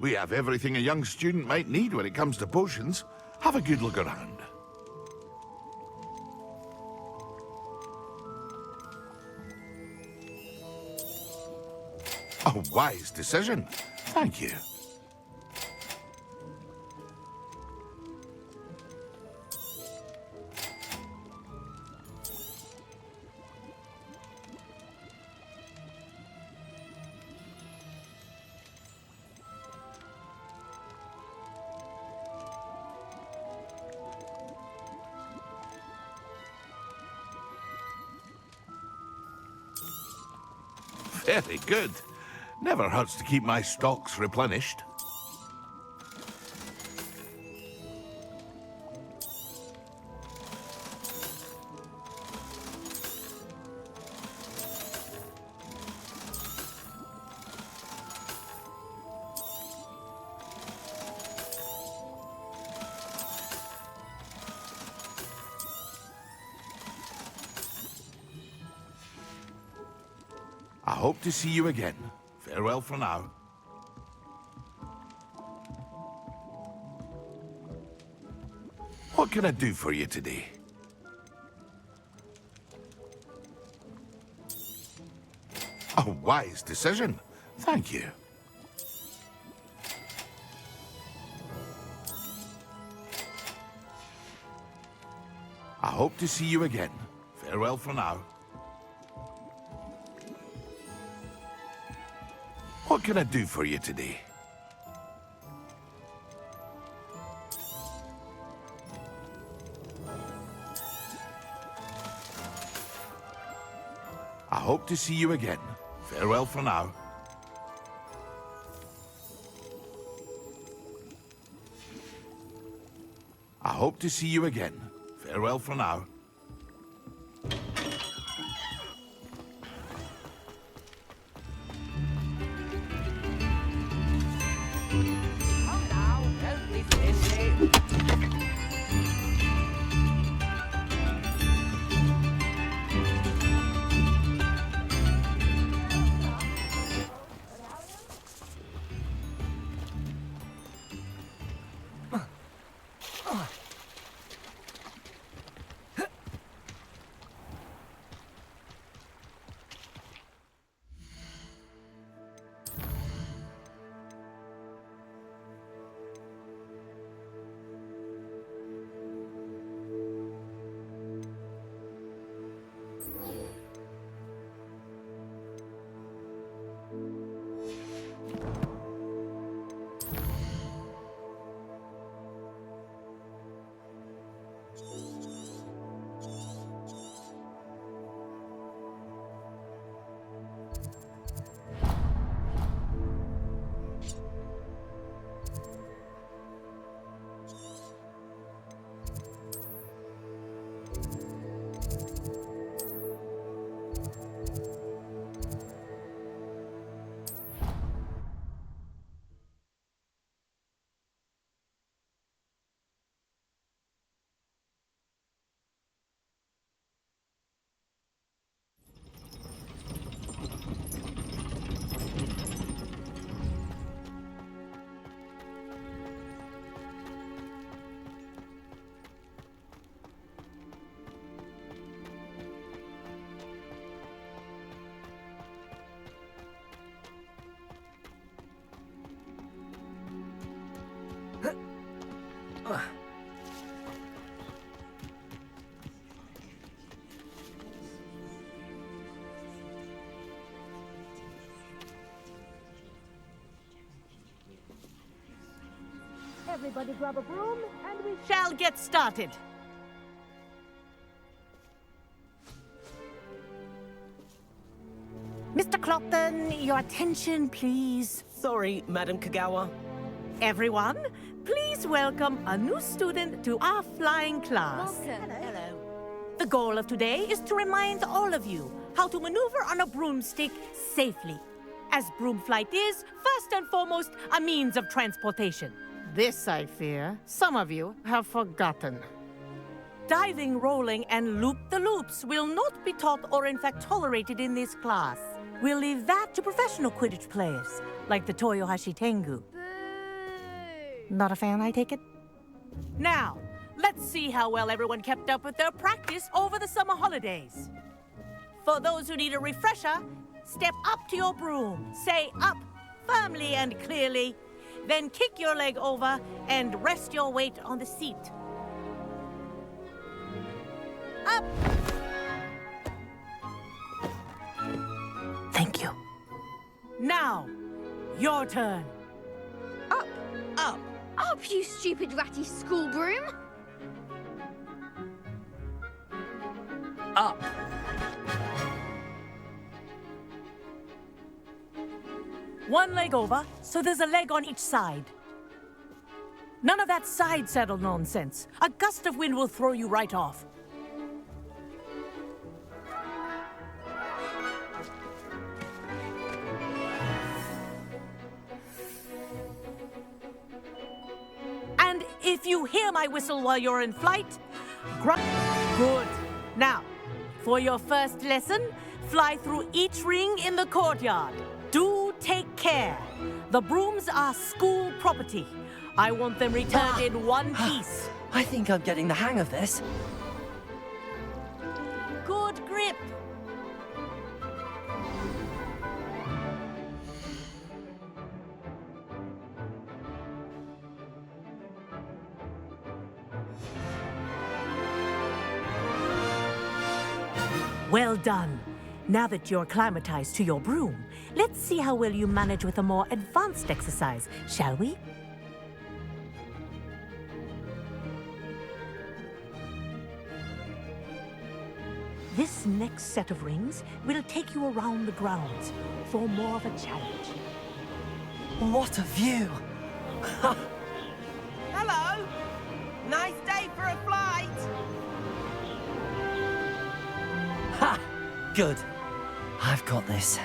We have everything a young student might need when it comes to potions. Have a good look around. A wise decision. Thank you. Very good. Never hurts to keep my stocks replenished. I hope to see you again. Farewell for now. What can I do for you today? A wise decision. Thank you. I hope to see you again. Farewell for now. What can I do for you today? I hope to see you again. Farewell for now. I hope to see you again. Farewell for now. Everybody grab a broom, and we shall get started. Mr. Clopton, your attention, please. Sorry, Madam Kagawa. Everyone, please welcome a new student to our flying class. Hello. The goal of today is to remind all of you how to maneuver on a broomstick safely, as broom flight is, first and foremost, a means of transportation. This, I fear, some of you have forgotten. Diving, rolling, and loop-the-loops will not be taught or in fact tolerated in this class. We'll leave that to professional Quidditch players, like the Toyohashi Tengu. Not a fan, I take it? Now, let's see how well everyone kept up with their practice over the summer holidays. For those who need a refresher, step up to your broom, say up firmly and clearly, then kick your leg over and rest your weight on the seat. Up! Thank you. Now, your turn. Up, Up. up, you stupid ratty school broom! Up. One leg over, so there's a leg on each side. None of that side saddle nonsense. A gust of wind will throw you right off. And if you hear my whistle while you're in flight, good. Now, for your first lesson, fly through each ring in the courtyard. Do take care. The brooms are school property. I want them returned in one piece. I think I'm getting the hang of this. Good grip. Well done. Now that you're acclimatized to your broom, let's see how well you manage with a more advanced exercise, shall we? This next set of rings will take you around the grounds for more of a challenge. What a view! Hello! Nice day for a flight! Ha! Good. I've got this.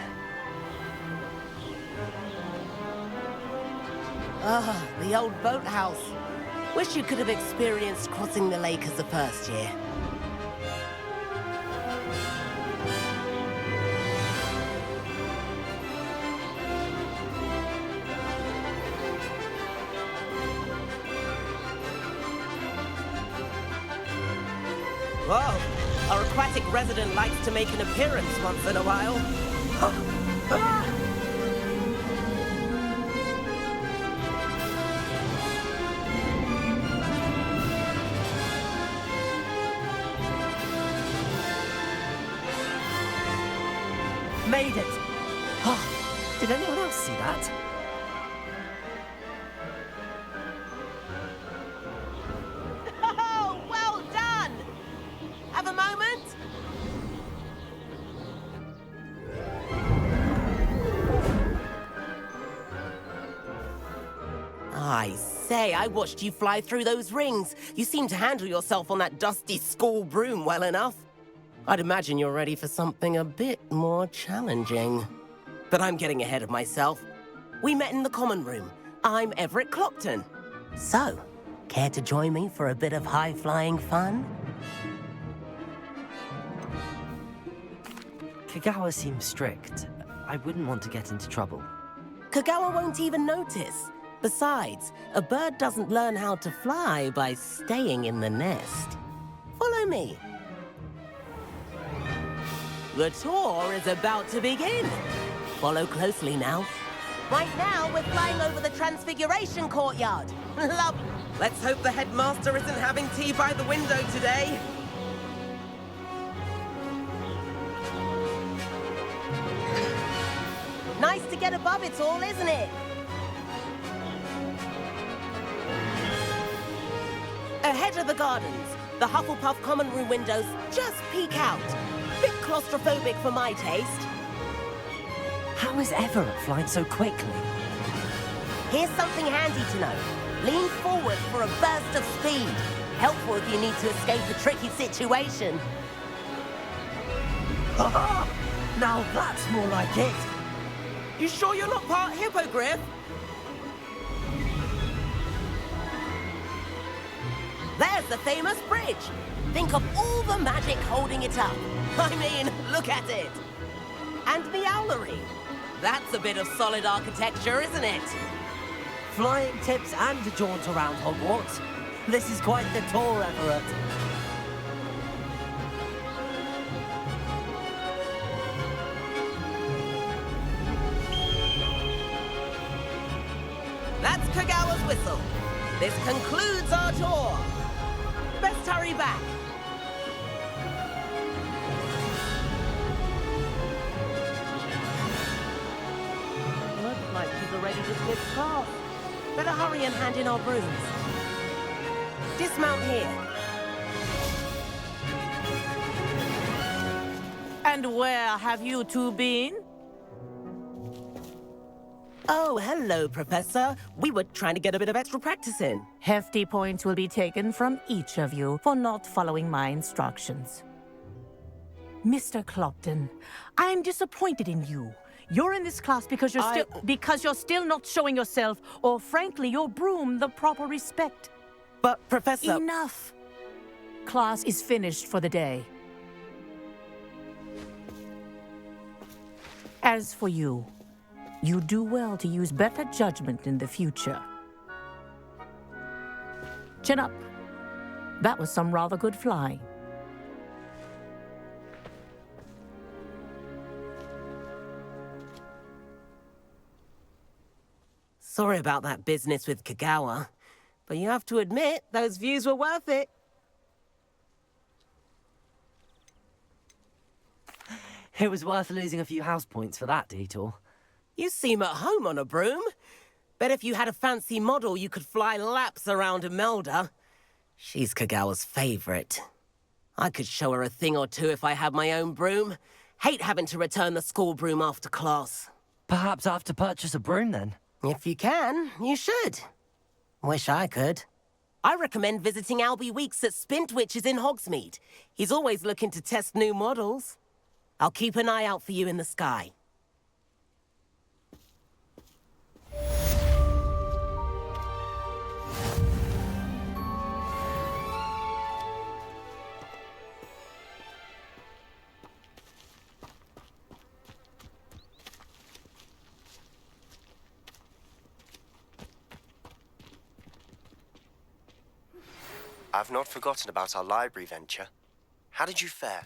Ah, the old boathouse. Wish you could have experienced crossing the lake as the first year. Whoa! Our aquatic resident likes to make an appearance once in a while. Made it! Oh, did anyone else see that? Oh, well done! Have a moment? I say, I watched you fly through those rings. You seem to handle yourself on that dusty school broom well enough. I'd imagine you're ready for something a bit more challenging. But I'm getting ahead of myself. We met in the common room. I'm Everett Clockton. So, care to join me for a bit of high-flying fun? Kagawa seems strict. I wouldn't want to get into trouble. Kagawa won't even notice. Besides, a bird doesn't learn how to fly by staying in the nest. Follow me. The tour is about to begin. Follow closely now. Right now, we're flying over the Transfiguration Courtyard. Love. Let's hope the headmaster isn't having tea by the window today. Nice to get above it all, isn't it? Ahead of the gardens, the Hufflepuff common room windows just peek out. Bit claustrophobic for my taste. How is Everett flying so quickly? Here's something handy to know. Lean forward for a burst of speed. Helpful if you need to escape a tricky situation. Now that's more like it. You sure you're not part hippogriff? There's the famous bridge. Think of all the magic holding it up. I mean, look at it. And the owlery. That's a bit of solid architecture, isn't it? Flying tips and a jaunt around Hogwarts. This is quite the tour, Everett. That's Kagawa's whistle. This concludes our tour. Best hurry back. Looks like people are ready to skip class. Better hurry and hand in our brooms. Dismount here. And where have you two been? Oh, hello, Professor. We were trying to get a bit of extra practice in. Hefty points will be taken from each of you for not following my instructions. Mr. Clopton, I'm disappointed in you. You're in this class because you're still not showing yourself, or frankly, your broom the proper respect. But, Professor... Enough. Class is finished for the day. As for you, you do well to use better judgment in the future. Chin up. That was some rather good flying. Sorry about that business with Kagawa, but you have to admit, those views were worth it. It was worth losing a few house points for that detour. You seem at home on a broom. Bet if you had a fancy model, you could fly laps around Imelda. She's Kagawa's favorite. I could show her a thing or two if I had my own broom. Hate having to return the school broom after class. Perhaps I have to purchase a broom then? If you can, you should. Wish I could. I recommend visiting Albie Weeks at Spintwitches in Hogsmeade. He's always looking to test new models. I'll keep an eye out for you in the sky. I've not forgotten about our library venture. How did you fare?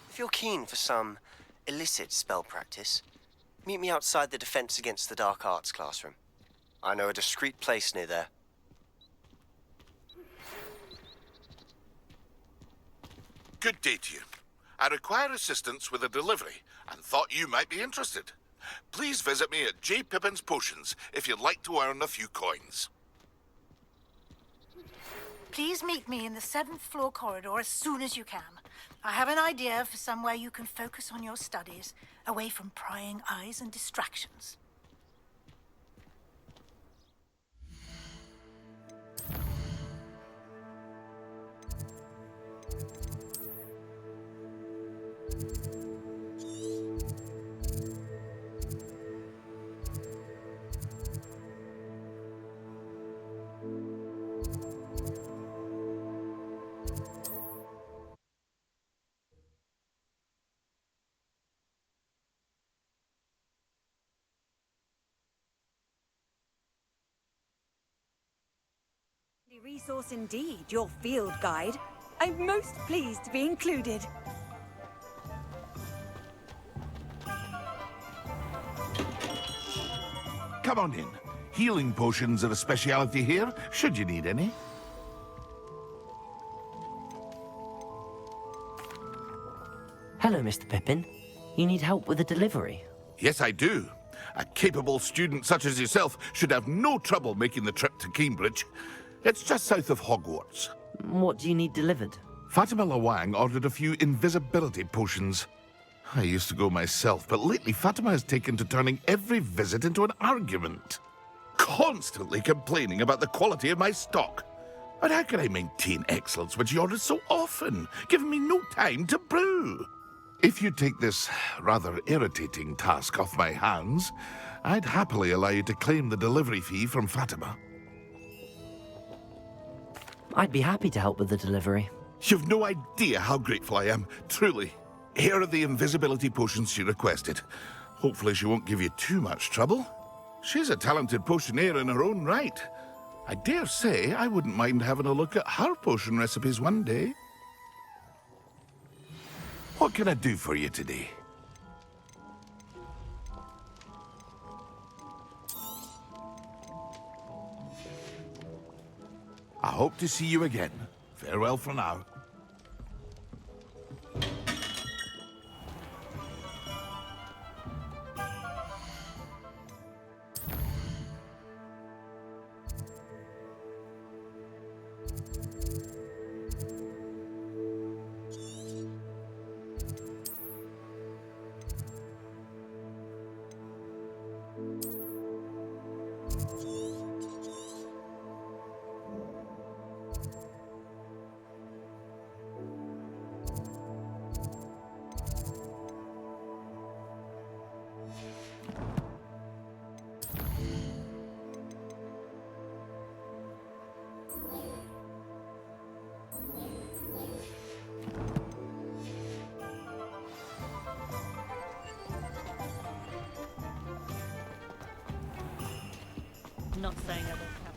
If you're keen for some illicit spell practice, meet me outside the Defense Against the Dark Arts classroom. I know a discreet place near there. Good day to you. I require assistance with a delivery and thought you might be interested. Please visit me at J. Pippin's Potions if you'd like to earn a few coins. Please meet me in the 7th floor corridor as soon as you can. I have an idea for somewhere you can focus on your studies, away from prying eyes and distractions. Resource indeed, your field guide. I'm most pleased to be included. Come on in. Healing potions are a speciality here, should you need any. Hello, Mr. Pippin. You need help with a delivery? Yes, I do. A capable student such as yourself should have no trouble making the trip to Cambridge. It's just south of Hogwarts. What do you need delivered? Fatima Lawang ordered a few invisibility potions. I used to go myself, but lately Fatima has taken to turning every visit into an argument. Constantly complaining about the quality of my stock. But how can I maintain excellence when you order so often, giving me no time to brew? If you take this rather irritating task off my hands, I'd happily allow you to claim the delivery fee from Fatima. I'd be happy to help with the delivery. You've no idea how grateful I am, truly. Here are the invisibility potions she requested. Hopefully she won't give you too much trouble. She's a talented potioneer in her own right. I dare say I wouldn't mind having a look at her potion recipes one day. What can I do for you today? I hope to see you again. Farewell for now. Not saying I don't have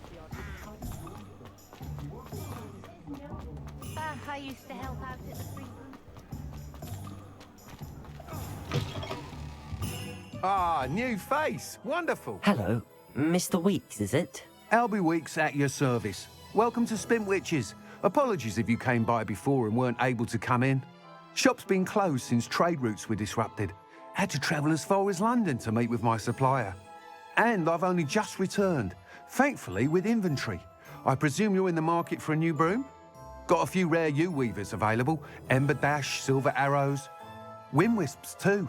the I used to help out at the free room. Ah, new face. Wonderful. Hello, Mr. Weeks, is it? Albie Weeks at your service. Welcome to Spint Witches. Apologies if you came by before and weren't able to come in. Shop's been closed since trade routes were disrupted. Had to travel as far as London to meet with my supplier. And I've only just returned, thankfully with inventory. I presume you're in the market for a new broom? Got a few rare yew-weavers available, Ember Dash, Silver Arrows, Wind Wisps too.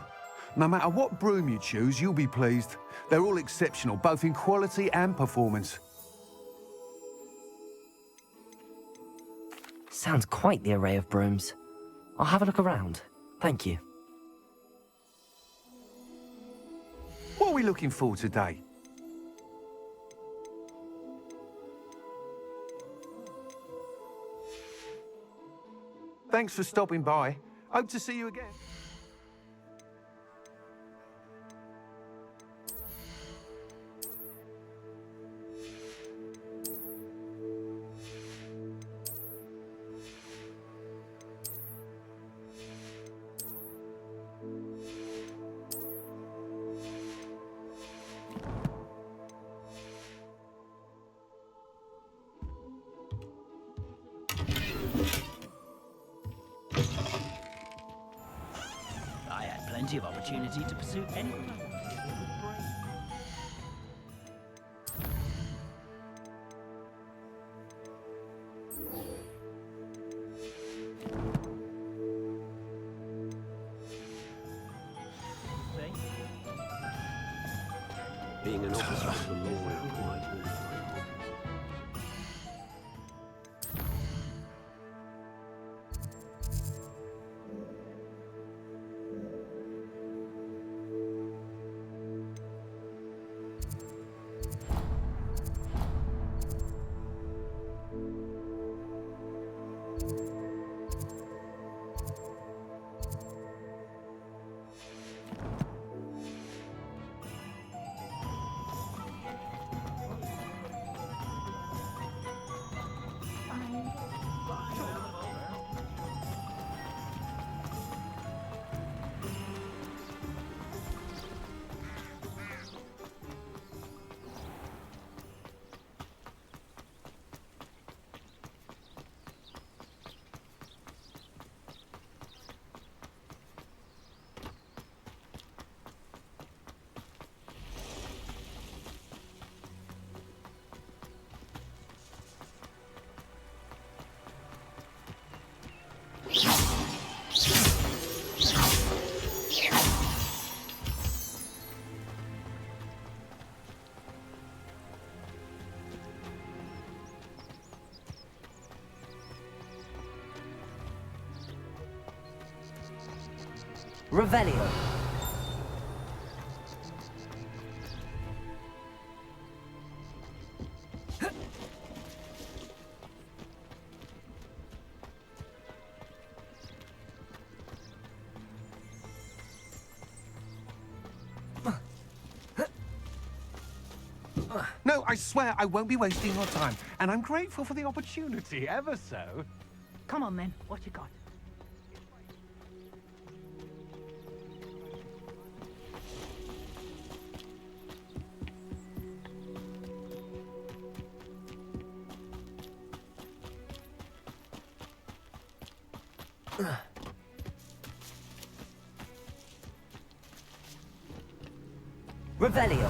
No matter what broom you choose, you'll be pleased. They're all exceptional, both in quality and performance. Sounds quite the array of brooms. I'll have a look around. Thank you. What are we looking for today? Thanks for stopping by. Hope to see you again. I had plenty of opportunity to pursue anything I wanted. Being an officer of the law required all Revelio. No, I swear I won't be wasting your time, and I'm grateful for the opportunity, ever so. Come on then, what you got? Revelio.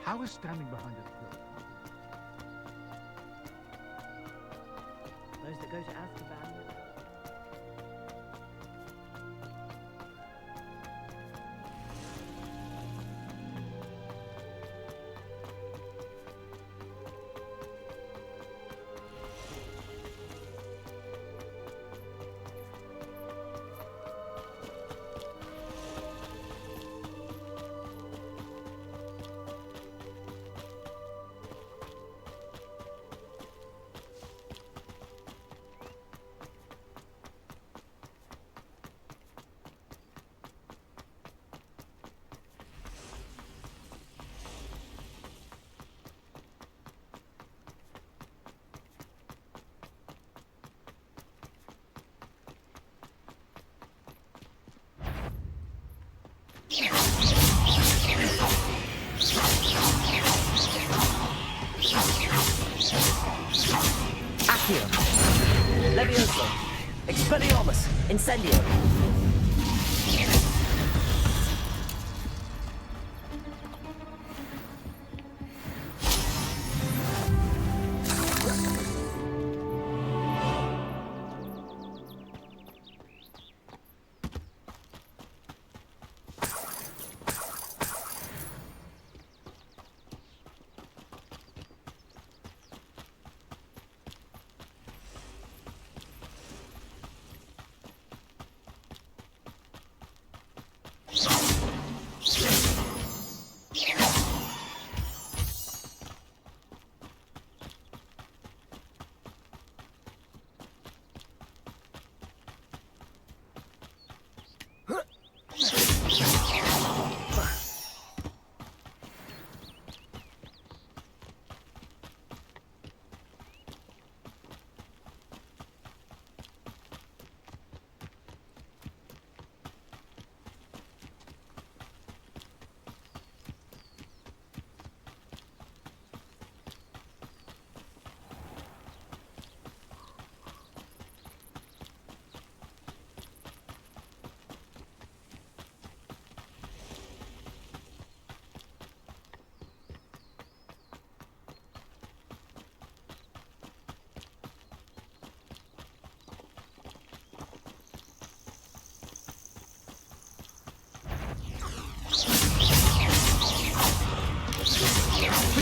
How is standing behind a pillar? Those that go to Azkaban. Accio. Levioso. Expelliarmus. Incendio.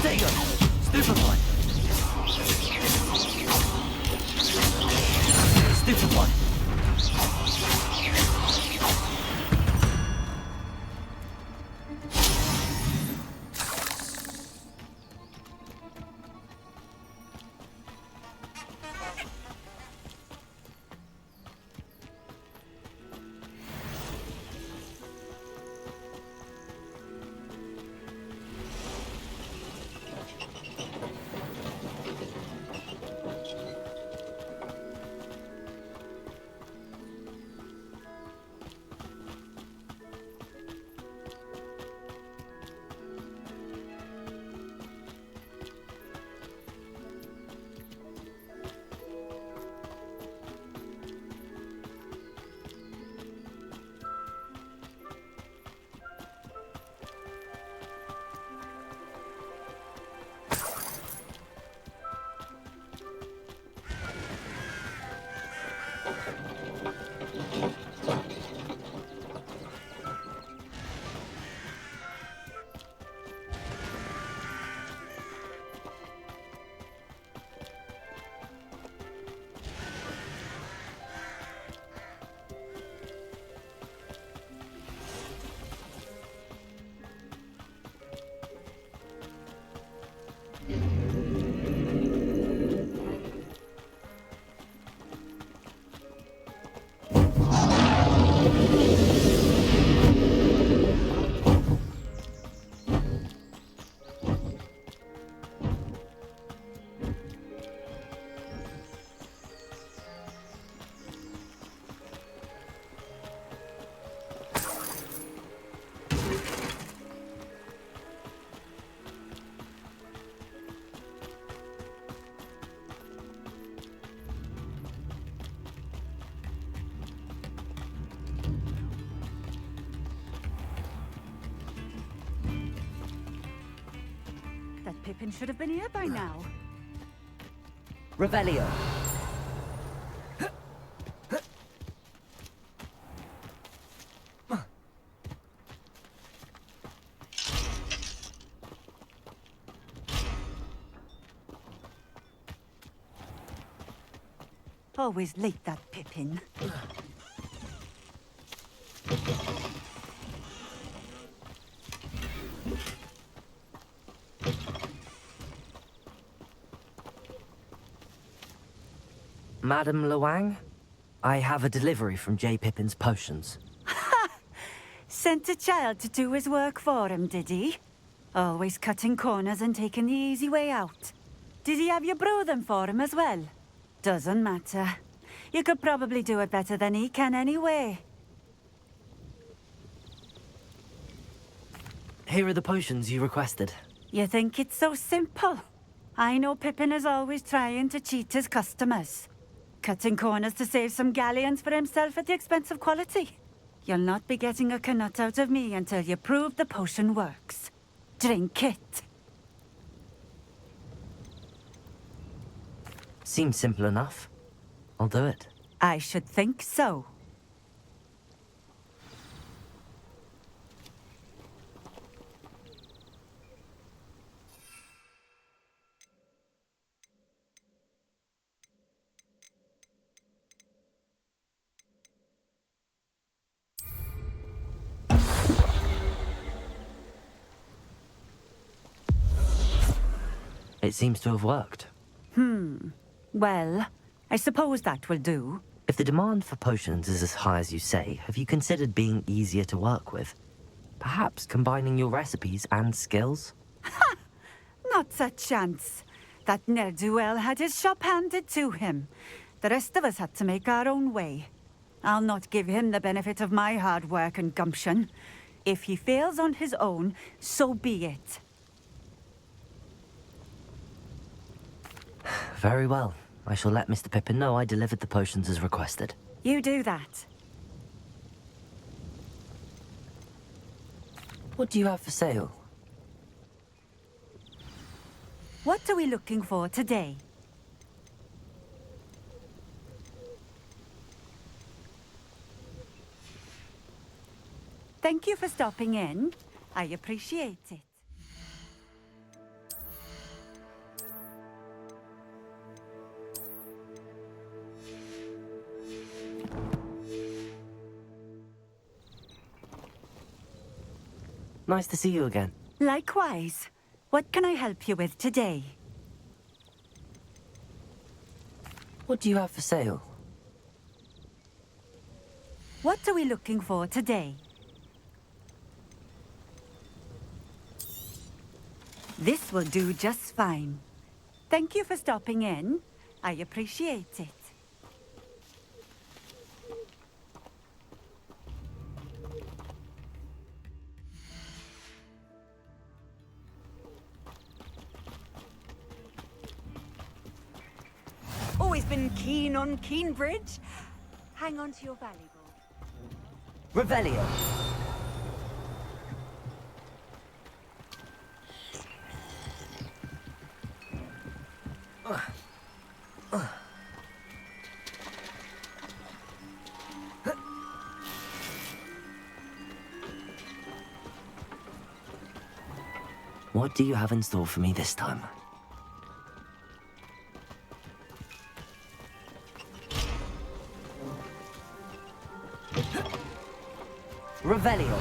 Protego! Stupefy! Stupefy! That Pippin should have been here by now. Revelio. Always late, that Pippin. Madam Luang, I have a delivery from J. Pippin's potions. Sent a child to do his work for him, did he? Always cutting corners and taking the easy way out. Did he have you brew them for him as well? Doesn't matter. You could probably do it better than he can anyway. Here are the potions you requested. You think it's so simple? I know Pippin is always trying to cheat his customers. Cutting corners to save some galleons for himself at the expense of quality. You'll not be getting a canut out of me until you prove the potion works. Drink it. Seems simple enough. I'll do it. I should think so. It seems to have worked. Well, I suppose that will do. If the demand for potions is as high as you say, have you considered being easier to work with? Perhaps combining your recipes and skills? Not a chance. That ne'er-do-well had his shop handed to him. The rest of us had to make our own way. I'll not give him the benefit of my hard work and gumption. If he fails on his own, so be it. Very well. I shall let Mr. Pippin know I delivered the potions as requested. You do that. What do you have for sale? What are we looking for today? Thank you for stopping in. I appreciate it. Nice to see you again. Likewise. What can I help you with today? What do you have for sale? What are we looking for today? This will do just fine. Thank you for stopping in. I appreciate it. Always been keen on Keenbridge. Hang on to your valuables. Revelio. What do you have in store for me this time? Revelio.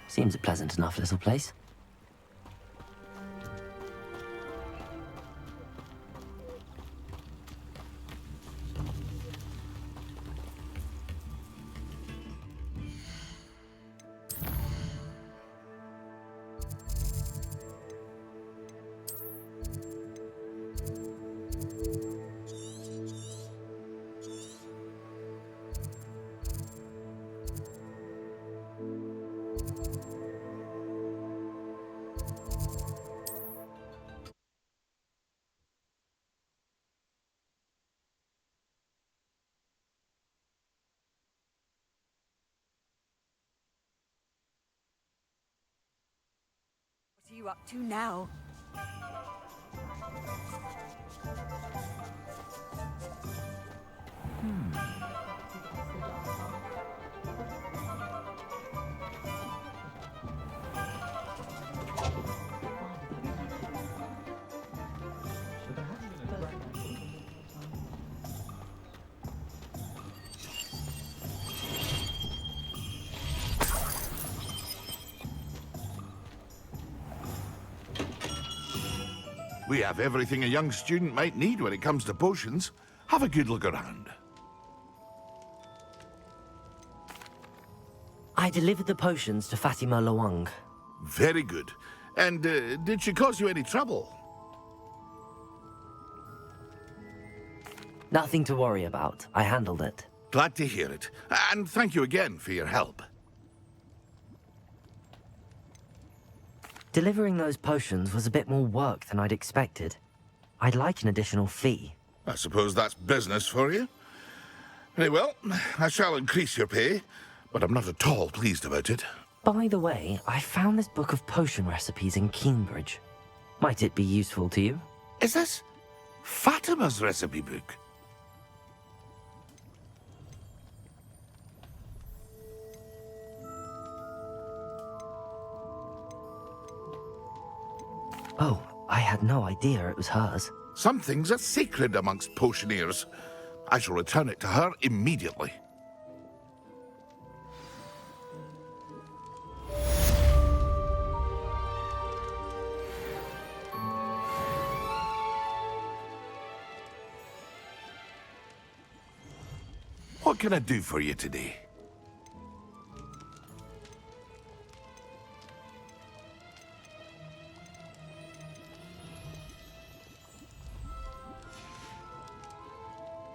Seems a pleasant enough little place. What are you up to now? We have everything a young student might need when it comes to potions. Have a good look around. I delivered the potions to Fatima Lawang. Very good. And did she cause you any trouble? Nothing to worry about. I handled it. Glad to hear it. And thank you again for your help. Delivering those potions was a bit more work than I'd expected. I'd like an additional fee. I suppose that's business for you. Very well, I shall increase your pay, but I'm not at all pleased about it. By the way, I found this book of potion recipes in Keenbridge. Might it be useful to you? Is this Fatima's recipe book? Oh, I had no idea it was hers. Some things are sacred amongst potioneers. I shall return it to her immediately. What can I do for you today?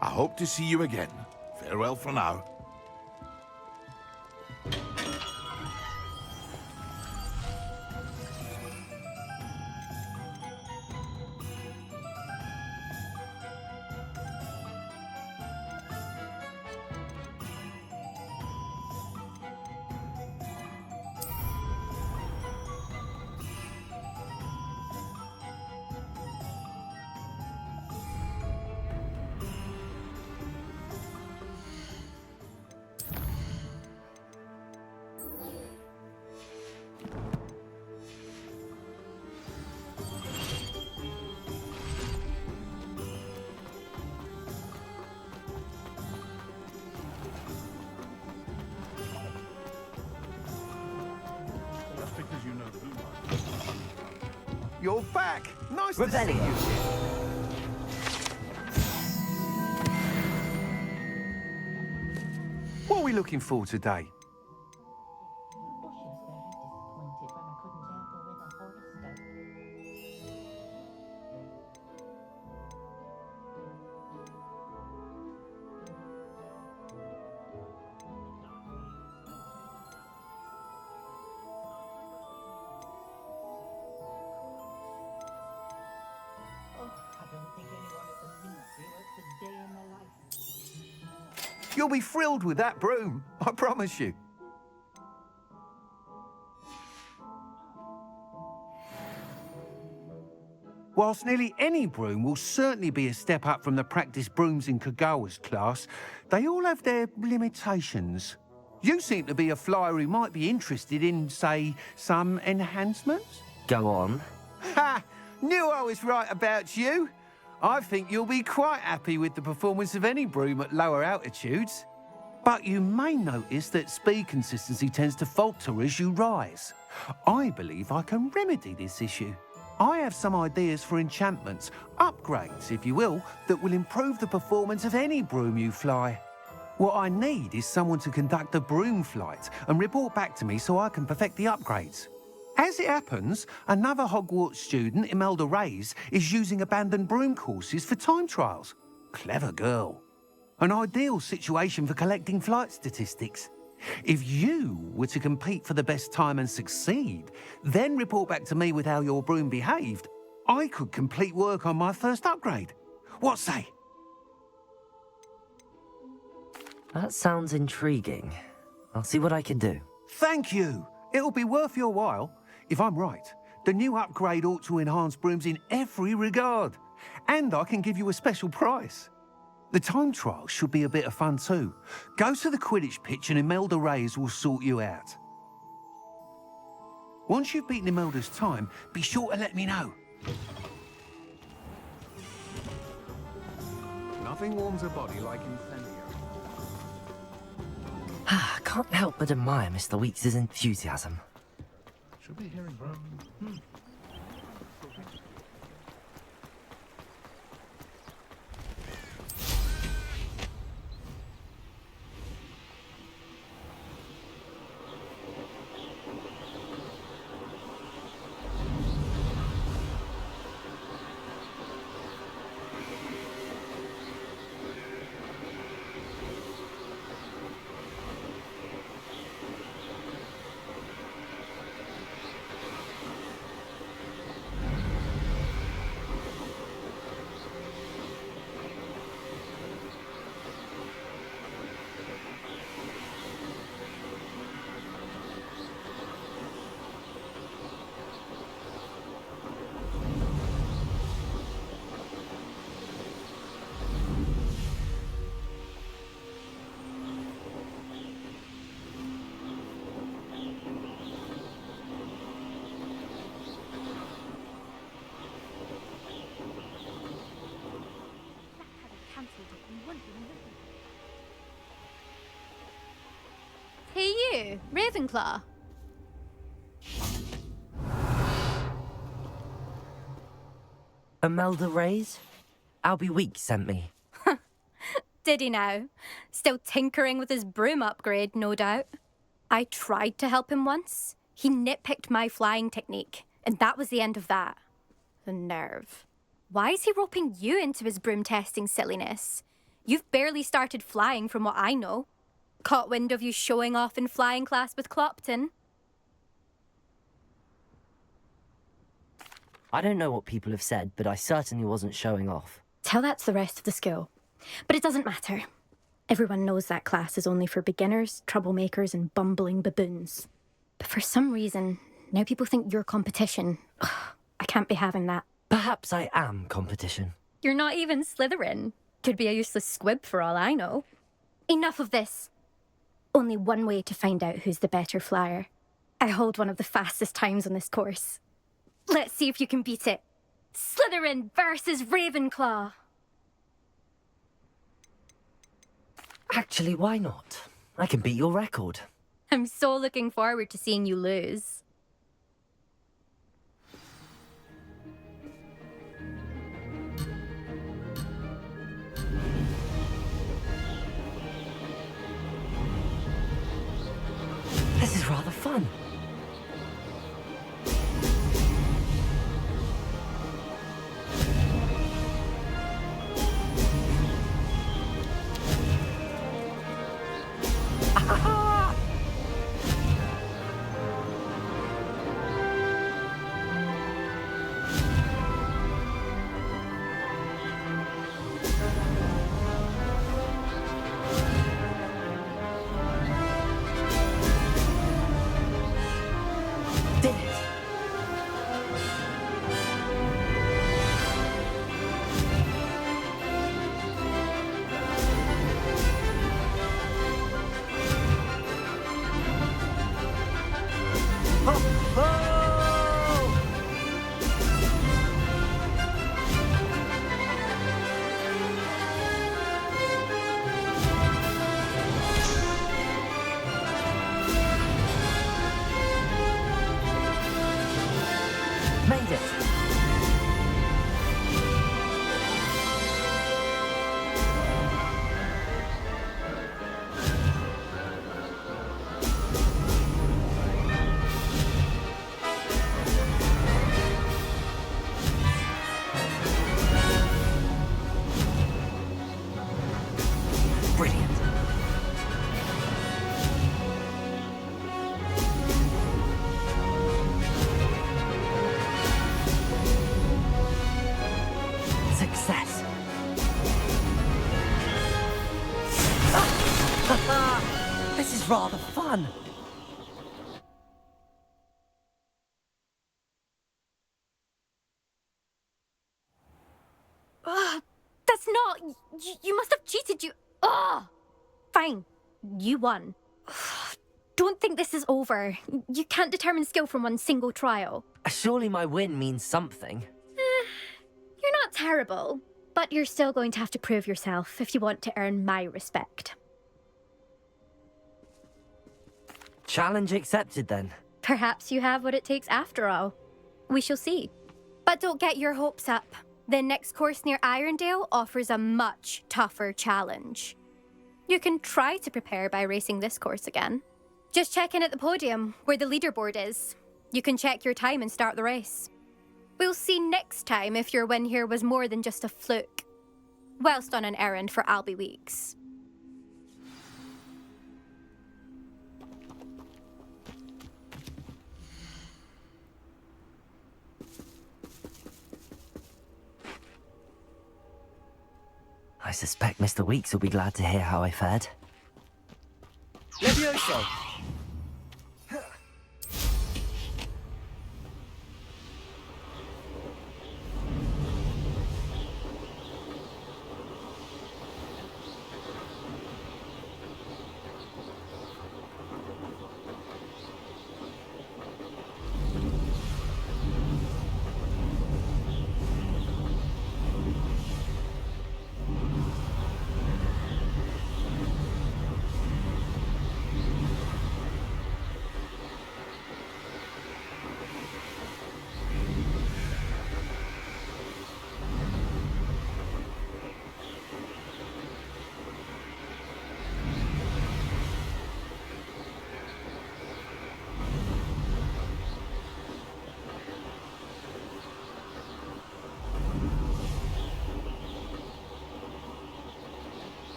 I hope to see you again. Farewell for now. you're back. Nice to see Revelio. you. What are we looking for today? You'll be thrilled with that broom, I promise you. Whilst nearly any broom will certainly be a step up from the practice brooms in Kagawa's class, they all have their limitations. You seem to be a flyer who might be interested in, say, some enhancements? Go on. Ha! Knew I was right about you. I think you'll be quite happy with the performance of any broom at lower altitudes. But you may notice that speed consistency tends to falter as you rise. I believe I can remedy this issue. I have some ideas for enchantments, upgrades, if you will, that will improve the performance of any broom you fly. What I need is someone to conduct a broom flight and report back to me so I can perfect the upgrades. As it happens, another Hogwarts student, Imelda Reyes, is using abandoned broom courses for time trials. Clever girl. An ideal situation for collecting flight statistics. If you were to compete for the best time and succeed, then report back to me with how your broom behaved, I could complete work on my first upgrade. What say? That sounds intriguing. I'll see what I can do. Thank you. It'll be worth your while. If I'm right, the new upgrade ought to enhance brooms in every regard. And I can give you a special price. The time trial should be a bit of fun too. Go to the Quidditch pitch and Imelda Reyes will sort you out. Once you've beaten Imelda's time, be sure to let me know. Nothing warms a body like incendiary. I can't help but admire Mr. Weeks' enthusiasm. Should be hearing from... Hey you, Ravenclaw. Imelda Reyes? Albie Weeks sent me. Did he now? Still tinkering with his broom upgrade, no doubt. I tried to help him once. He nitpicked my flying technique, and that was the end of that. The nerve. Why is he roping you into his broom testing silliness? You've barely started flying from what I know. Caught wind of you showing off in flying class with Clopton. I don't know what people have said, but I certainly wasn't showing off. Tell that to the rest of the school. But it doesn't matter. Everyone knows that class is only for beginners, troublemakers, and bumbling baboons. But for some reason, now people think you're competition. Ugh, I can't be having that. Perhaps I am competition. You're not even Slytherin. Could be a useless squib for all I know. Enough of this. Only one way to find out who's the better flyer. I hold one of the fastest times on this course. Let's see if you can beat it. Slytherin versus Ravenclaw. Actually, why not? I can beat your record. I'm so looking forward to seeing you lose. fun. Made it! Brilliant. Success. This is rather fun. That's not... You must have cheated, you... Ugh! Fine. You won. Don't think this is over. You can't determine skill from one single trial. Surely my win means something. You're not terrible, but you're still going to have to prove yourself if you want to earn my respect. Challenge accepted then. Perhaps you have what it takes after all. We shall see. But don't get your hopes up. The next course near Irondale offers a much tougher challenge. You can try to prepare by racing this course again. Just check in at the podium, where the leaderboard is. You can check your time and start the race. We'll see next time if your win here was more than just a fluke. Whilst on an errand for Albie Weeks. I suspect Mr. Weeks will be glad to hear how I fared. Levioso!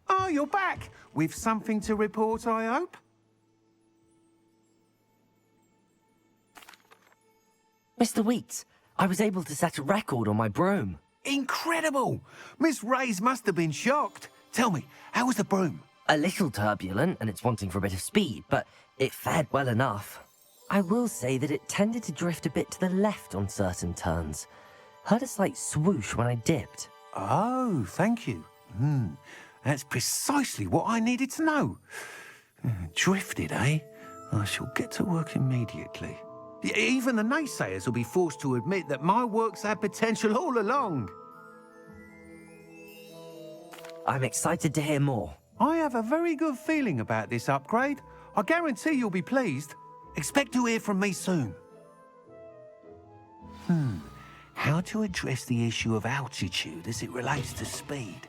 Oh, you're back! With something to report, I hope? Mr. Weeks, I was able to set a record on my broom. Incredible! Miss Reyes must have been shocked. Tell me, how was the broom? A little turbulent, and it's wanting for a bit of speed, but it fared well enough. I will say that it tended to drift a bit to the left on certain turns. Heard a slight swoosh when I dipped. Oh, thank you. That's precisely what I needed to know. Drifted, eh? I shall get to work immediately. Even the naysayers will be forced to admit that my work's had potential all along. I'm excited to hear more. I have a very good feeling about this upgrade. I guarantee you'll be pleased. Expect to hear from me soon. How to address the issue of altitude as it relates to speed?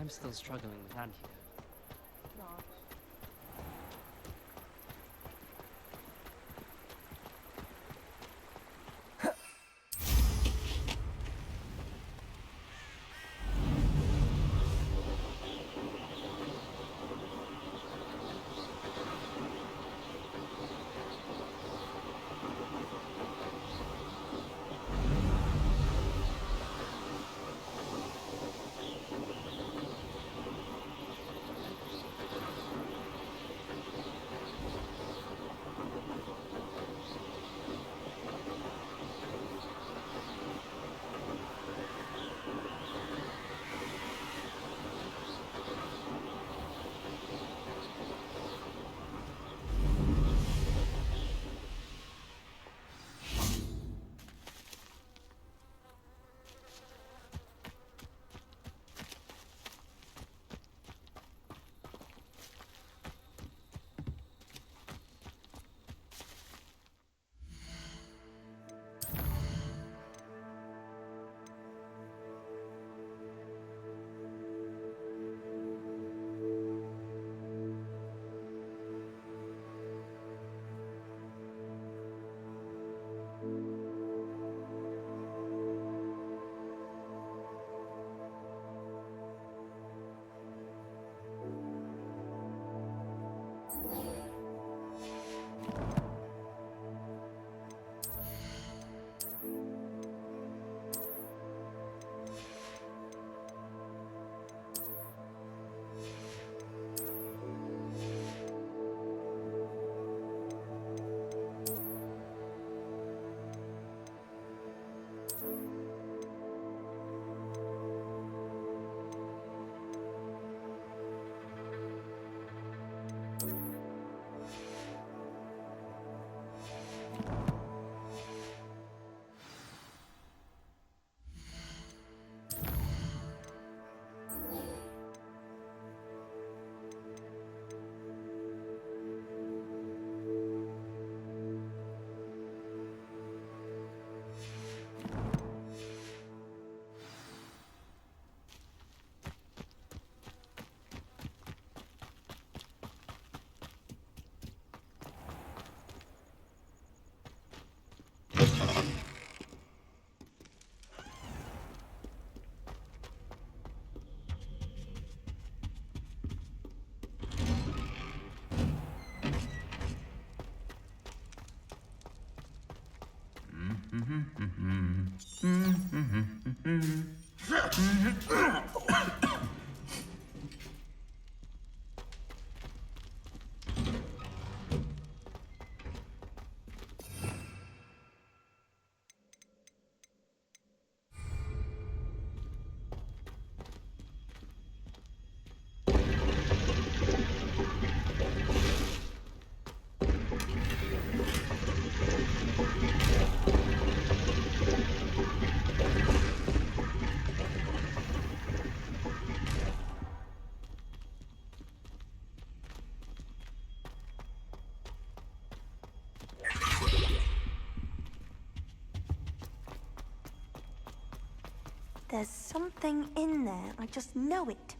I'm still struggling with Anne here. There's something in there. I just know it.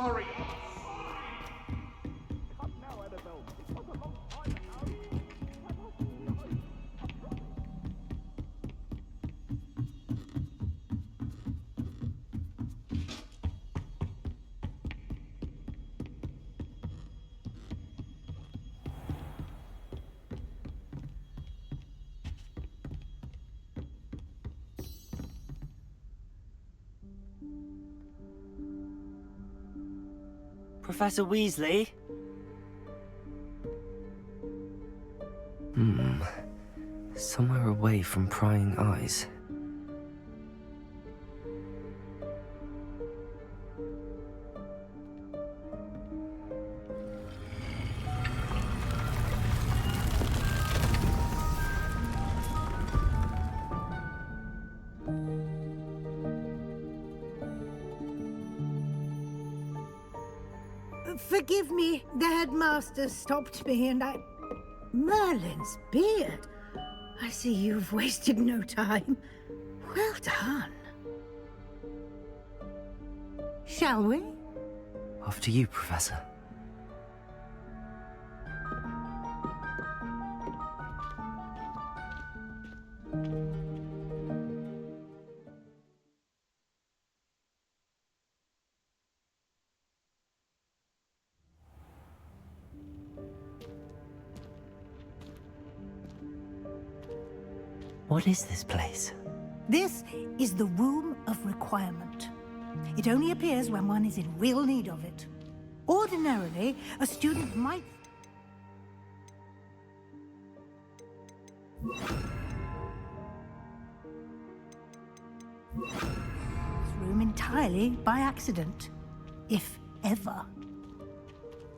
sorry. Professor Weasley? Somewhere away from prying eyes. Forgive me, the headmaster stopped me and I... Merlin's beard. I see you've wasted no time. Well done. Shall we? After you, Professor. What is this place? This is the Room of Requirement. It only appears when one is in real need of it. Ordinarily, a student might... this room entirely by accident, if ever.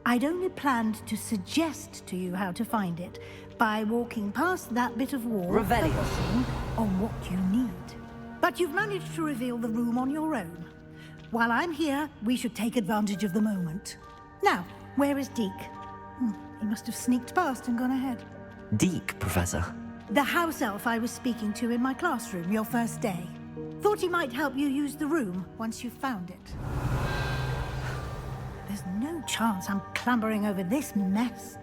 I'd only planned to suggest to you how to find it by walking past that bit of wall, focusing on what you need. But you've managed to reveal the room on your own. While I'm here, we should take advantage of the moment. Now, where is Deke? He must have sneaked past and gone ahead. Deke, Professor. The house elf I was speaking to in my classroom your first day. Thought he might help you use the room once you found it. There's no chance I'm clambering over this mess.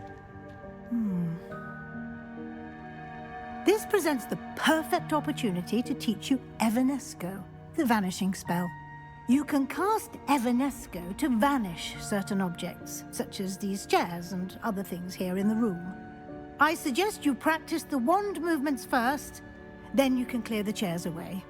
This presents the perfect opportunity to teach you Evanesco, the vanishing spell. You can cast Evanesco to vanish certain objects, such as these chairs and other things here in the room. I suggest you practice the wand movements first, then you can clear the chairs away.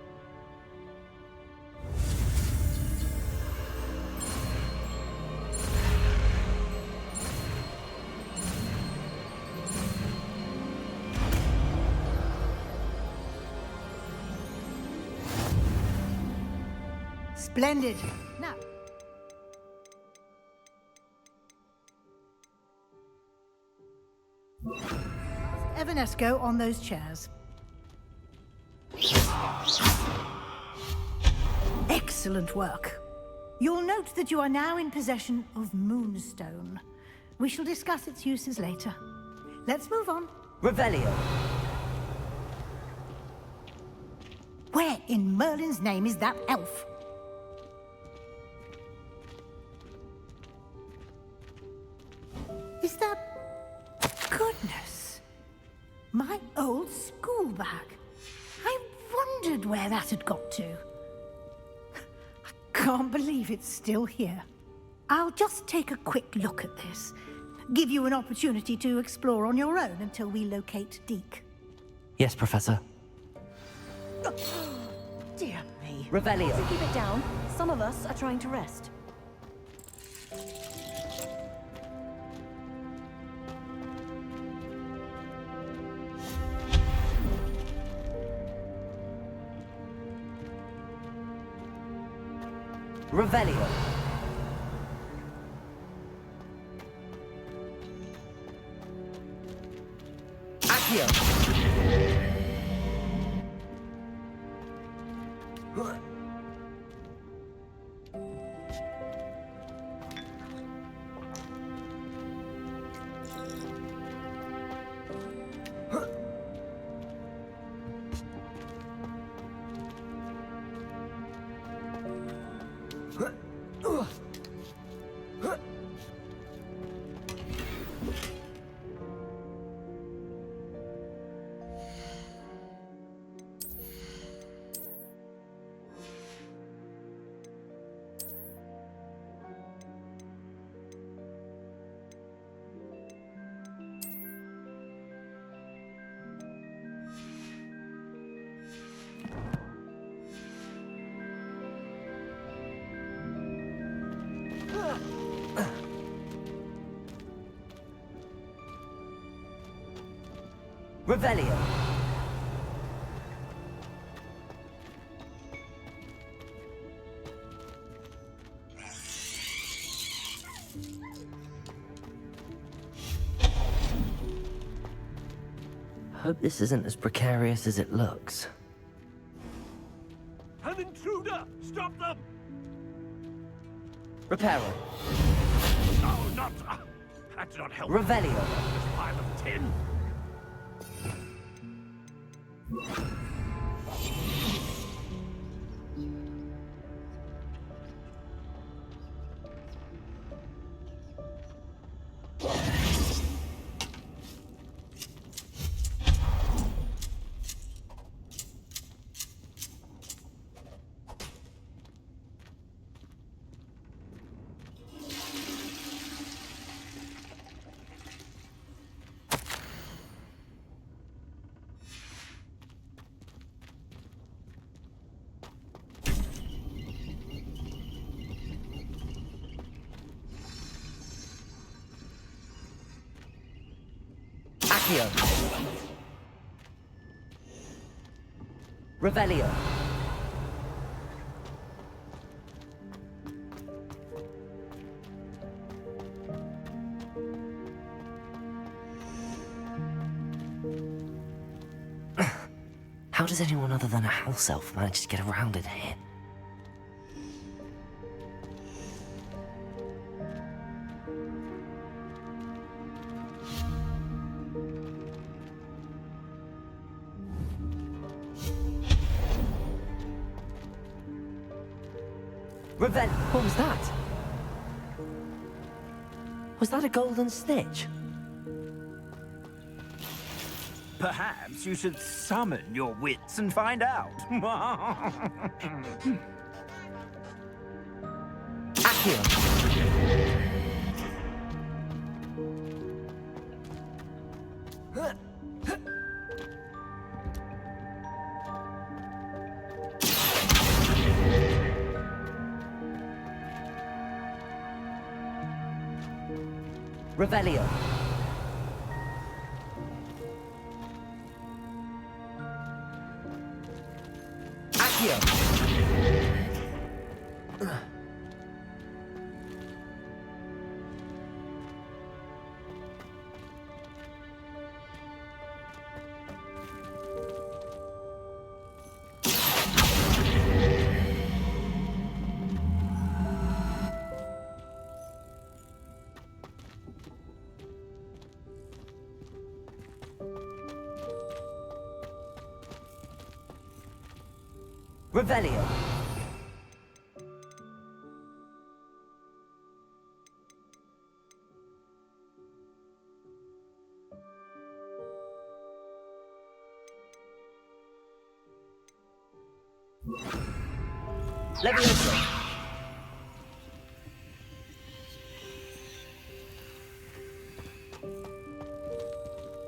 Splendid. Now, Evanesco on those chairs. Excellent work. You'll note that you are now in possession of Moonstone. We shall discuss its uses later. Let's move on. Revelio. Where in Merlin's name is that elf? Is that... Goodness. My old school bag. I wondered where that had got to. I can't believe it's still here. I'll just take a quick look at this. Give you an opportunity to explore on your own until we locate Deke. Yes, Professor. Dear me. Revelio. So keep it down. Some of us are trying to rest. Revelio. Accio. Revelio. Hope this isn't as precarious as it looks. An intruder! Stop them! Reparo. No, not... That's not helpful. Revelio. This pile of tin. Accio. Revelio. How does anyone other than a house elf manage to get around in here? What was that? Was that a golden snitch? Perhaps you should summon your wits and find out. Accio. Revelio. Accio. Revelio. Levioso.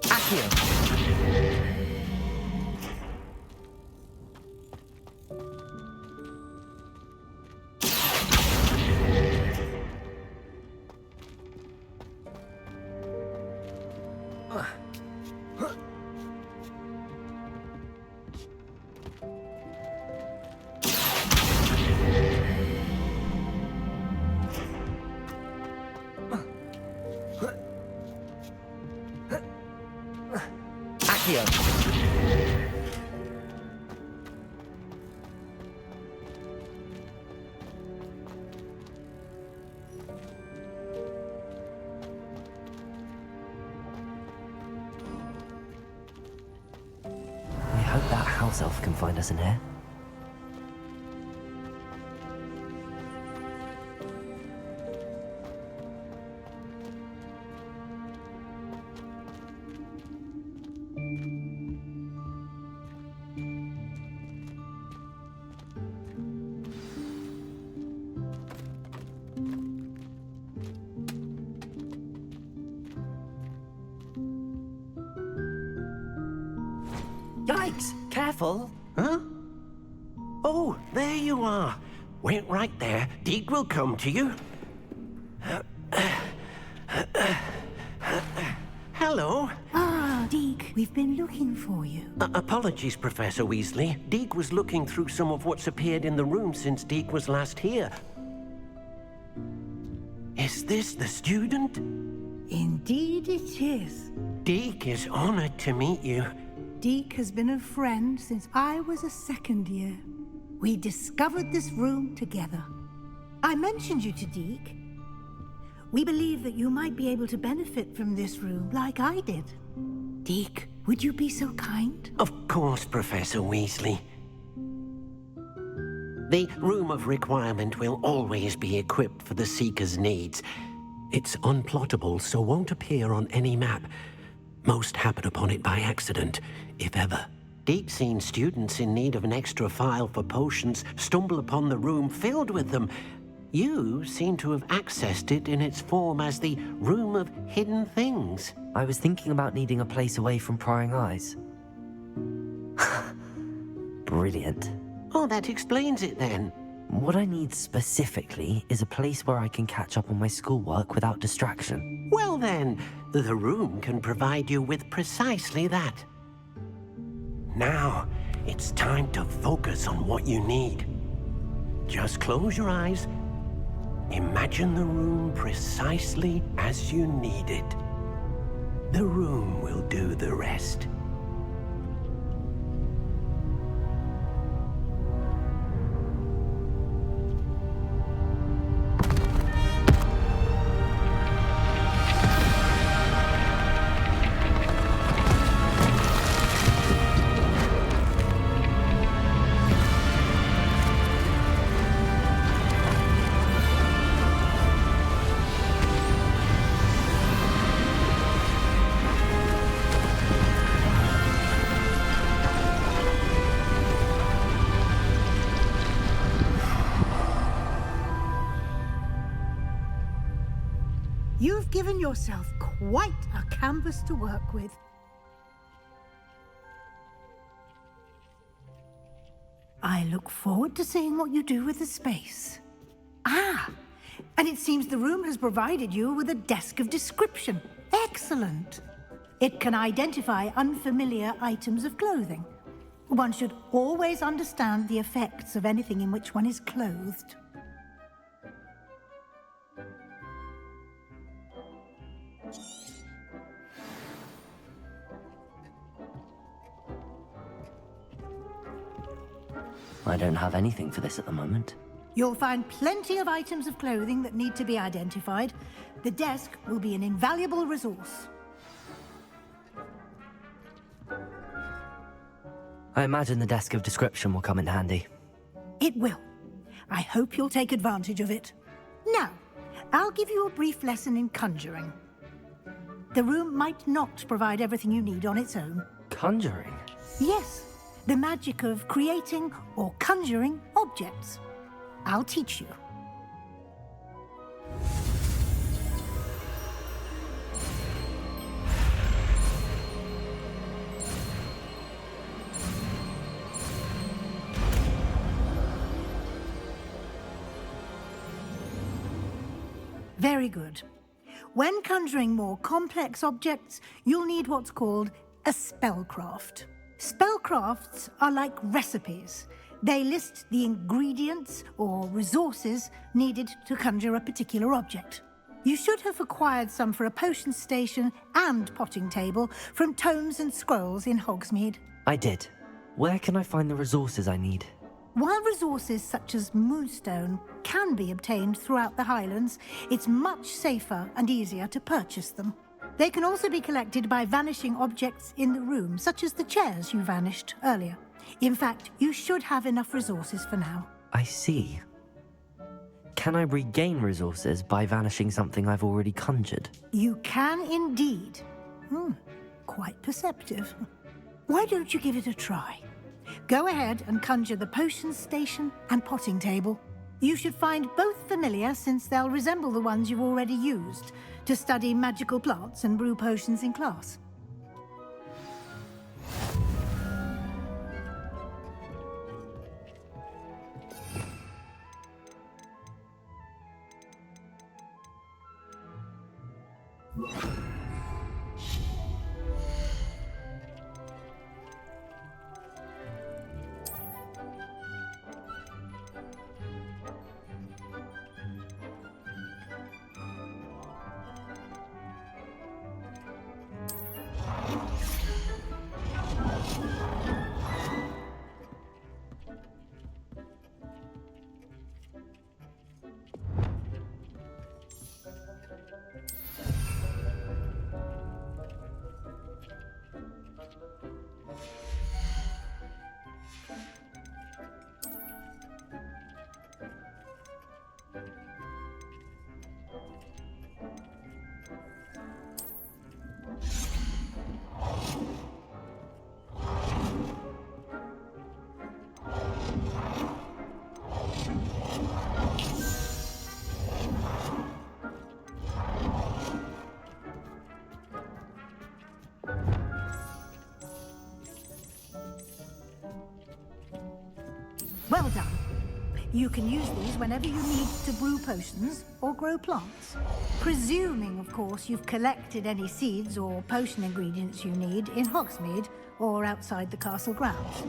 Accio. We hope that house elf can find us in here. Yikes! Careful! Huh? Oh, there you are. Wait right there. Deke will come to you. Hello. Ah, Deke, We've been looking for you. Apologies, Professor Weasley. Deke was looking through some of what's appeared in the room since Deke was last here. Is this the student? Indeed it is. Deke is honored to meet you. Deke has been a friend since I was a second year. We discovered this room together. I mentioned you to Deke. We believe that you might be able to benefit from this room like I did. Deke, would you be so kind? Of course, Professor Weasley. The Room of Requirement will always be equipped for the Seeker's needs. It's unplottable, so won't appear on any map. Most happen upon it by accident, if ever. Deke's seen students in need of an extra file for potions stumble upon the room filled with them. You seem to have accessed it in its form as the Room of Hidden Things. I was thinking about needing a place away from prying eyes. Brilliant. Oh, that explains it then. What I need specifically is a place where I can catch up on my schoolwork without distraction. Well then, the room can provide you with precisely that. Now, it's time to focus on what you need. Just close your eyes. Imagine the room precisely as you need it. The room will do the rest. You've given yourself quite a canvas to work with. I look forward to seeing what you do with the space. Ah, and it seems the room has provided you with a desk of description. Excellent. It can identify unfamiliar items of clothing. One should always understand the effects of anything in which one is clothed. I don't have anything for this at the moment. You'll find plenty of items of clothing that need to be identified. The desk will be an invaluable resource. I imagine the desk of description will come in handy. It will. I hope you'll take advantage of it. Now, I'll give you a brief lesson in conjuring. The room might not provide everything you need on its own. Conjuring? Yes, the magic of creating or conjuring objects. I'll teach you. Very good. When conjuring more complex objects, you'll need what's called a spellcraft. Spellcrafts are like recipes. They list the ingredients or resources needed to conjure a particular object. You should have acquired some for a potion station and potting table from tomes and scrolls in Hogsmeade. I did. Where can I find the resources I need? While resources such as moonstone can be obtained throughout the Highlands, it's much safer and easier to purchase them. They can also be collected by vanishing objects in the room, such as the chairs you vanished earlier. In fact, you should have enough resources for now. I see. Can I regain resources by vanishing something I've already conjured? You can indeed. Quite perceptive. Why don't you give it a try? Go ahead and conjure the potion station and potting table. You should find both familiar, since they'll resemble the ones you've already used to study magical plants and brew potions in class. Well done. You can use these whenever you need to brew potions or grow plants. Presuming, of course, you've collected any seeds or potion ingredients you need in Hogsmeade or outside the castle grounds.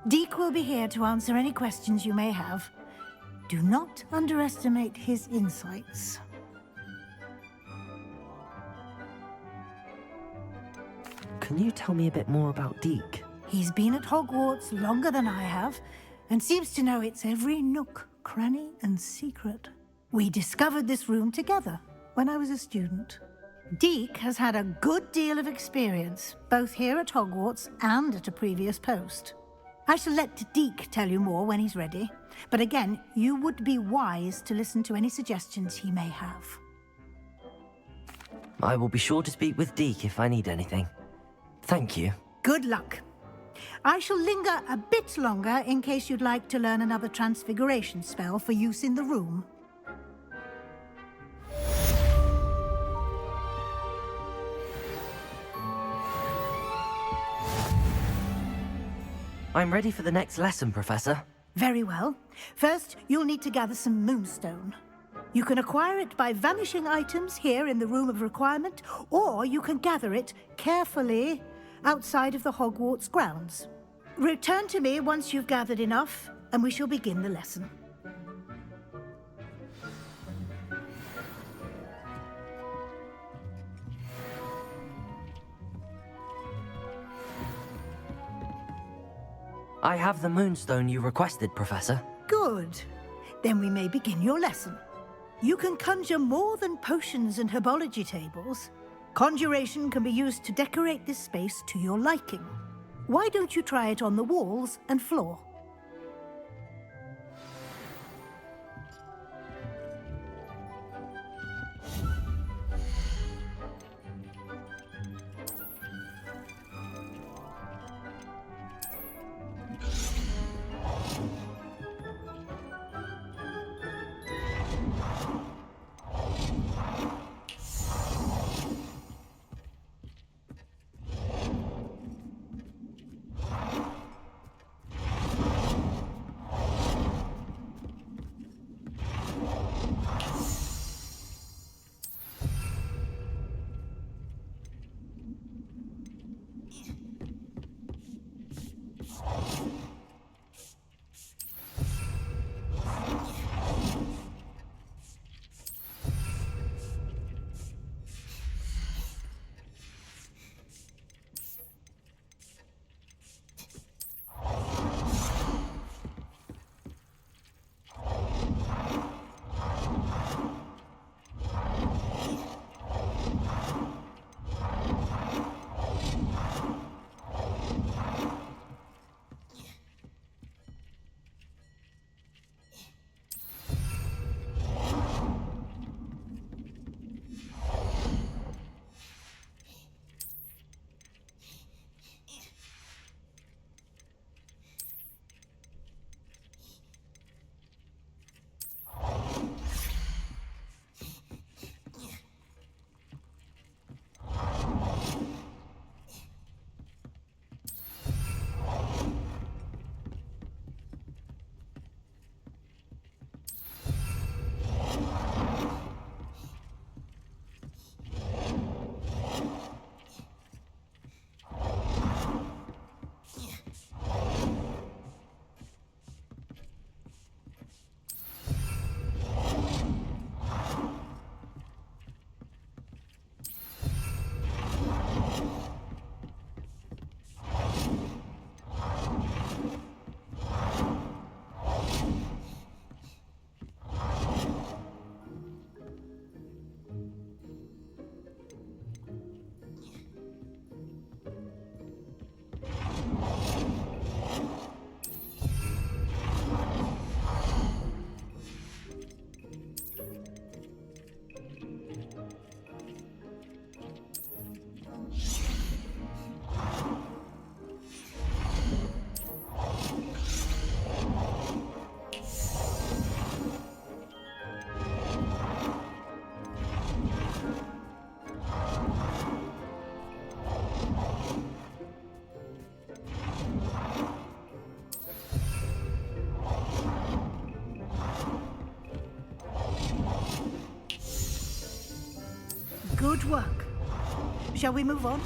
Deke will be here to answer any questions you may have. Do not underestimate his insights. Can you tell me a bit more about Deke? He's been at Hogwarts longer than I have, and seems to know its every nook, cranny, and secret. We discovered this room together when I was a student. Deke has had a good deal of experience, both here at Hogwarts and at a previous post. I shall let Deke tell you more when he's ready, but again, you would be wise to listen to any suggestions he may have. I will be sure to speak with Deke if I need anything. Thank you. Good luck. I shall linger a bit longer in case you'd like to learn another transfiguration spell for use in the room. I'm ready for the next lesson, Professor. Very well. First, you'll need to gather some moonstone. You can acquire it by vanishing items here in the Room of Requirement, or you can gather it carefully outside of the Hogwarts grounds. Return to me once you've gathered enough, and we shall begin the lesson. I have the moonstone you requested, Professor. Good. Then we may begin your lesson. You can conjure more than potions and herbology tables. Conjuration can be used to decorate this space to your liking. Why don't you try it on the walls and floor? Good work. Shall we move on?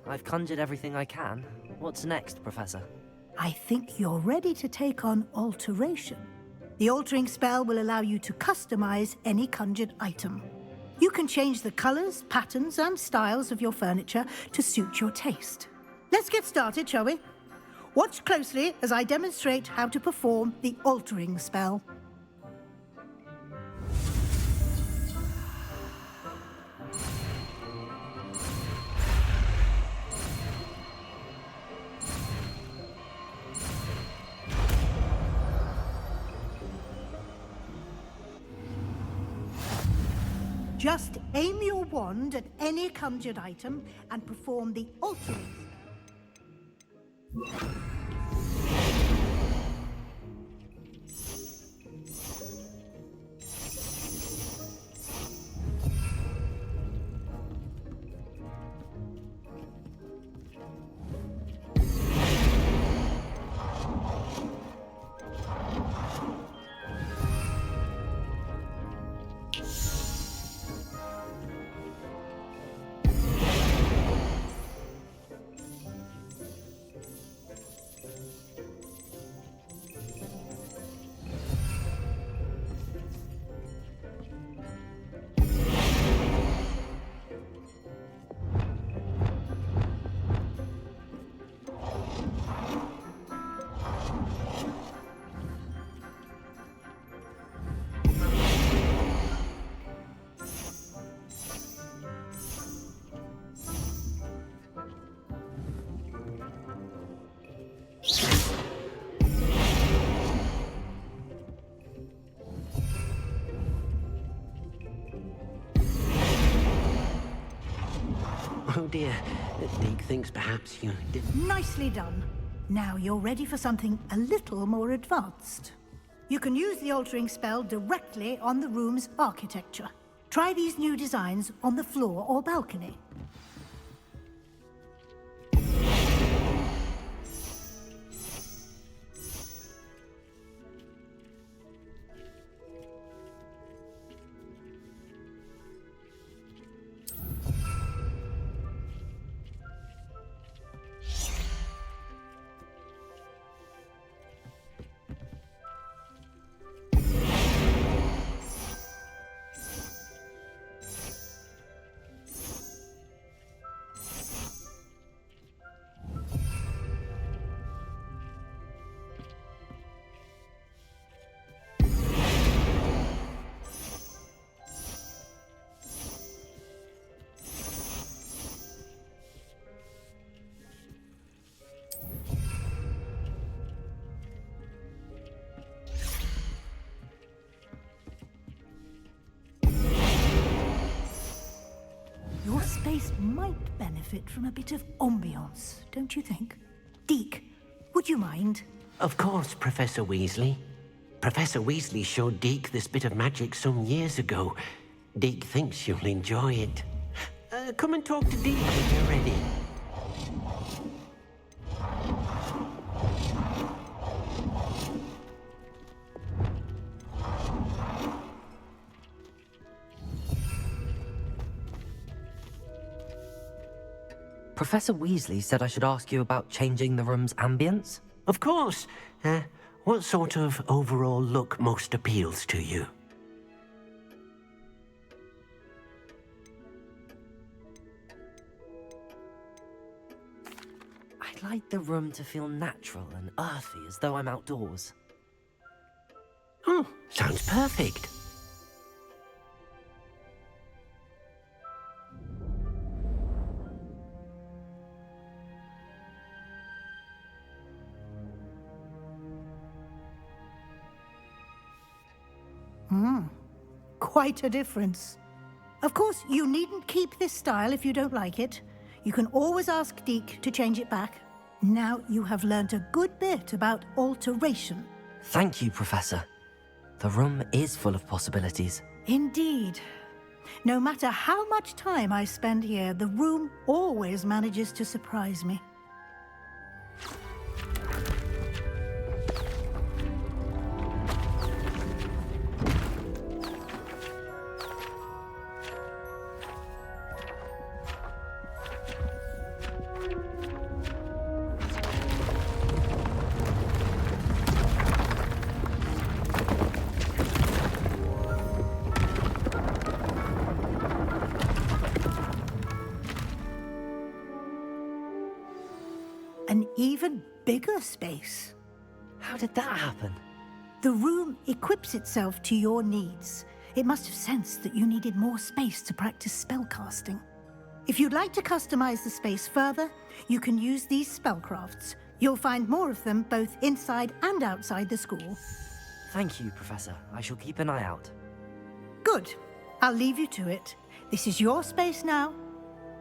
I've conjured everything I can. What's next, Professor? I think you're ready to take on alteration. The altering spell will allow you to customize any conjured item. You can change the colors, patterns, and styles of your furniture to suit your taste. Let's get started, shall we? Watch closely as I demonstrate how to perform the altering spell. Just aim your wand at any conjured item and perform the altering spell. Oh dear, Deke thinks perhaps you didn't... Nicely done. Now you're ready for something a little more advanced. You can use the altering spell directly on the room's architecture. Try these new designs on the floor or balcony. Your space might benefit from a bit of ambiance, don't you think? Deke, would you mind? Of course, Professor Weasley. Professor Weasley showed Deke this bit of magic some years ago. Deke thinks you'll enjoy it. Come and talk to Deke when you're ready. Professor Weasley said I should ask you about changing the room's ambience? Of course. What sort of overall look most appeals to you? I'd like the room to feel natural and earthy, as though I'm outdoors. Oh, sounds perfect. Quite a difference. Of course, you needn't keep this style if you don't like it. You can always ask Deke to change it back. Now you have learnt a good bit about alteration. Thank you, Professor. The room is full of possibilities. Indeed. No matter how much time I spend here, the room always manages to surprise me. An even bigger space. How did that happen? The room equips itself to your needs. It must have sensed that you needed more space to practice spellcasting. If you'd like to customize the space further, you can use these spellcrafts. You'll find more of them both inside and outside the school. Thank you, Professor. I shall keep an eye out. Good. I'll leave you to it. This is your space now.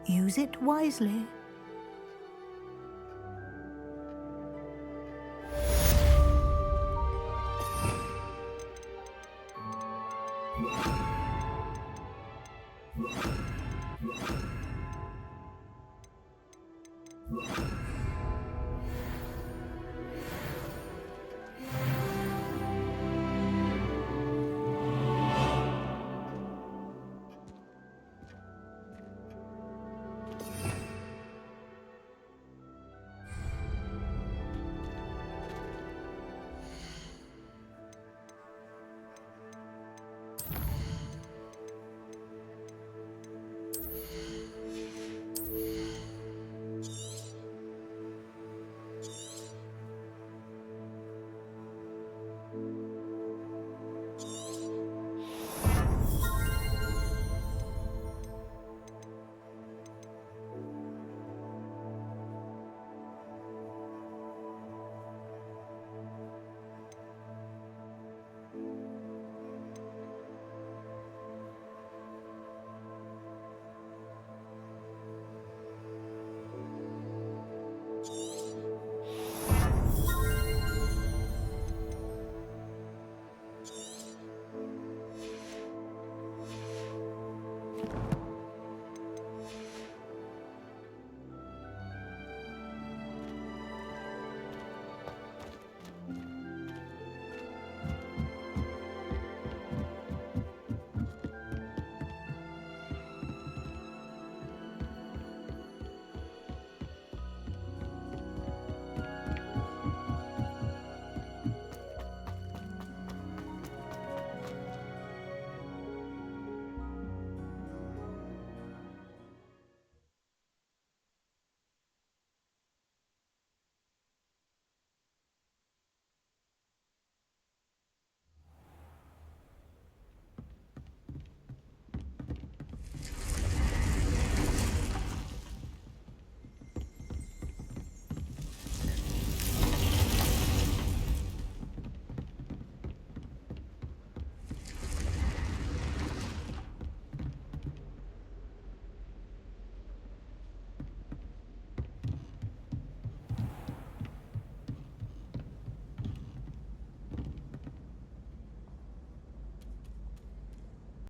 Use it wisely.